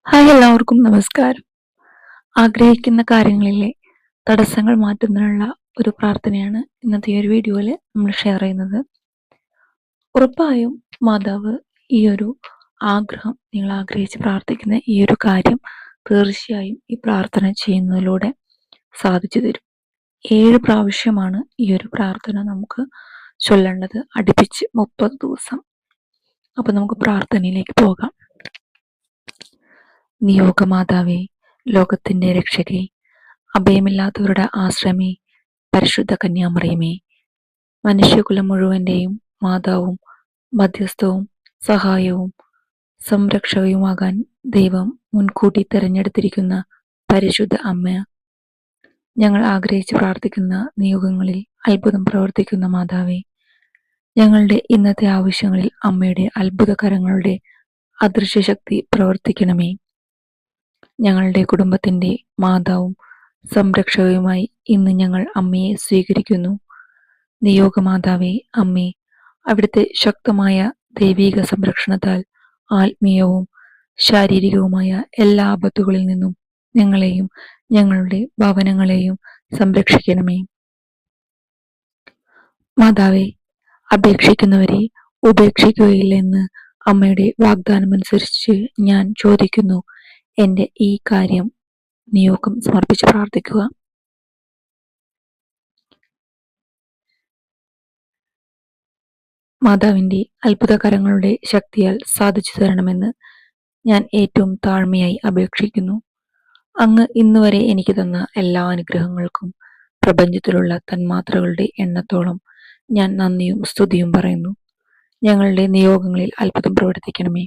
Hi, എല്ലാവർക്കും നമസ്കാരം. ആഗ്രഹിക്കുന്ന കാര്യങ്ങളിലെ തടസ്സങ്ങൾ മാറ്റുന്നതിനുള്ള ഒരു പ്രാർത്ഥനയാണ് ഇന്നത്തെ ഈ ഒരു വീഡിയോയിൽ നമ്മൾ ഷെയർ ചെയ്യുന്നത്. ഉറപ്പായും മാതാവ് ഈ ഒരു ആഗ്രഹം, നിങ്ങൾ ആഗ്രഹിച്ച് പ്രാർത്ഥിക്കുന്ന ഈ ഒരു കാര്യം തീർച്ചയായും ഈ പ്രാർത്ഥന ചെയ്യുന്നതിലൂടെ സാധിച്ചു തരും. 7 പ്രാവശ്യമാണ് ഈ ഒരു പ്രാർത്ഥന നമുക്ക് ചൊല്ലേണ്ടത്, അടുപ്പിച്ച് 30 ദിവസം. അപ്പൊ നമുക്ക് പ്രാർത്ഥനയിലേക്ക് പോകാം. നിയോഗമാതാവേ, ലോകത്തിന്റെ രക്ഷകേ, അഭയമില്ലാത്തവരുടെ ആശ്രമേ, പരിശുദ്ധ കന്യാമറിയമേ, മനുഷ്യകുലം മുഴുവന്റെയും മാതാവും മധ്യസ്ഥവും സഹായവും സംരക്ഷകയുമാകാൻ ദൈവം മുൻകൂട്ടി തെരഞ്ഞെടുത്തിരിക്കുന്ന പരിശുദ്ധ അമ്മ, ഞങ്ങൾ ആഗ്രഹിച്ച് പ്രാർത്ഥിക്കുന്ന നിയോഗങ്ങളിൽ അത്ഭുതം പ്രവർത്തിക്കുന്ന മാതാവേ, ഞങ്ങളുടെ ഇന്നത്തെ ആവശ്യങ്ങളിൽ അമ്മയുടെ അത്ഭുതകരങ്ങളുടെ അദൃശ്യശക്തി പ്രവർത്തിക്കണമേ. ഞങ്ങളുടെ കുടുംബത്തിന്റെ മാതാവും സംരക്ഷകയുമായി ഇന്ന് ഞങ്ങൾ അമ്മയെ സ്വീകരിക്കുന്നു. നിയോഗമാതാവേ അമ്മേ, അവിടുത്തെ ശക്തമായ ദൈവിക സംരക്ഷണത്താൽ ആത്മീയവും ശാരീരികവുമായ എല്ലാ ആപത്തുകളിൽ നിന്നും ഞങ്ങളെയും ഞങ്ങളുടെ ഭവനങ്ങളെയും സംരക്ഷിക്കണമേ. മാതാവേ, അപേക്ഷിക്കുന്നവരെ ഉപേക്ഷിക്കുകയില്ലെന്ന് അമ്മയുടെ വാഗ്ദാനമനുസരിച്ച് ഞാൻ ചോദിക്കുന്നു. എന്റെ ഈ കാര്യം നിയോഗം സമർപ്പിച്ച് പ്രാർത്ഥിക്കുക. മാതാവിന്റെ അത്ഭുതകരങ്ങളുടെ ശക്തിയാൽ സാധിച്ചു തരണമെന്ന് ഞാൻ ഏറ്റവും താഴ്മയായി അപേക്ഷിക്കുന്നു. അങ്ങ് ഇന്നുവരെ എനിക്ക് തന്ന എല്ലാ അനുഗ്രഹങ്ങൾക്കും പ്രപഞ്ചത്തിലുള്ള തന്മാത്രകളുടെ എണ്ണത്തോളം ഞാൻ നന്ദിയും സ്തുതിയും പറയുന്നു. ഞങ്ങളുടെ നിയോഗങ്ങളിൽ അത്ഭുതം പ്രവർത്തിക്കണമേ.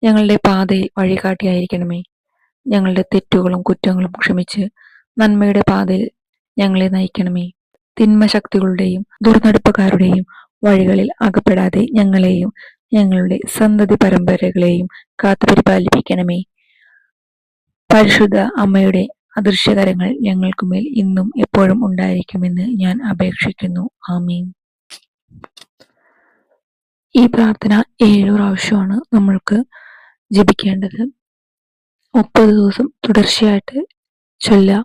ഞങ്ങളുടെ പാതയിൽ വഴികാട്ടിയായിരിക്കണമേ. ഞങ്ങളുടെ തെറ്റുകളും കുറ്റങ്ങളും ക്ഷമിച്ച് നന്മയുടെ പാതയിൽ ഞങ്ങളെ നയിക്കണമേ. തിന്മ ശക്തികളുടെയും ദുർനടപ്പുകാരുടെയും വഴികളിൽ അകപ്പെടാതെ ഞങ്ങളെയും ഞങ്ങളുടെ സന്തതി പരമ്പരകളെയും കാത്തുപരിപാലിപ്പിക്കണമേ. പരിശുദ്ധ അമ്മയുടെ അദൃശ്യകരങ്ങൾ ഞങ്ങൾക്കുമേൽ ഇന്നും എപ്പോഴും ഉണ്ടായിരിക്കുമെന്ന് ഞാൻ അപേക്ഷിക്കുന്നു. ആമീൻ. ഈ പ്രാർത്ഥന 7 പ്രാവശ്യമാണ് നമ്മൾക്ക് ജപിക്കേണ്ടത്. 30 ദിവസം തുടർച്ചയായിട്ട് ചൊല്ലാം.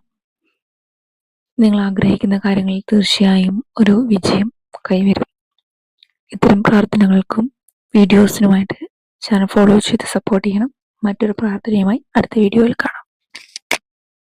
നിങ്ങൾ ആഗ്രഹിക്കുന്ന കാര്യങ്ങളിൽ തീർച്ചയായും ഒരു വിജയം കൈവരും. ഇത്തരം പ്രാർത്ഥനകൾക്കും വീഡിയോസിനുമായിട്ട് ചാനൽ ഫോളോ ചെയ്ത് സപ്പോർട്ട് ചെയ്യണം. മറ്റൊരു പ്രാർത്ഥനയുമായി അടുത്ത വീഡിയോയിൽ കാണാം.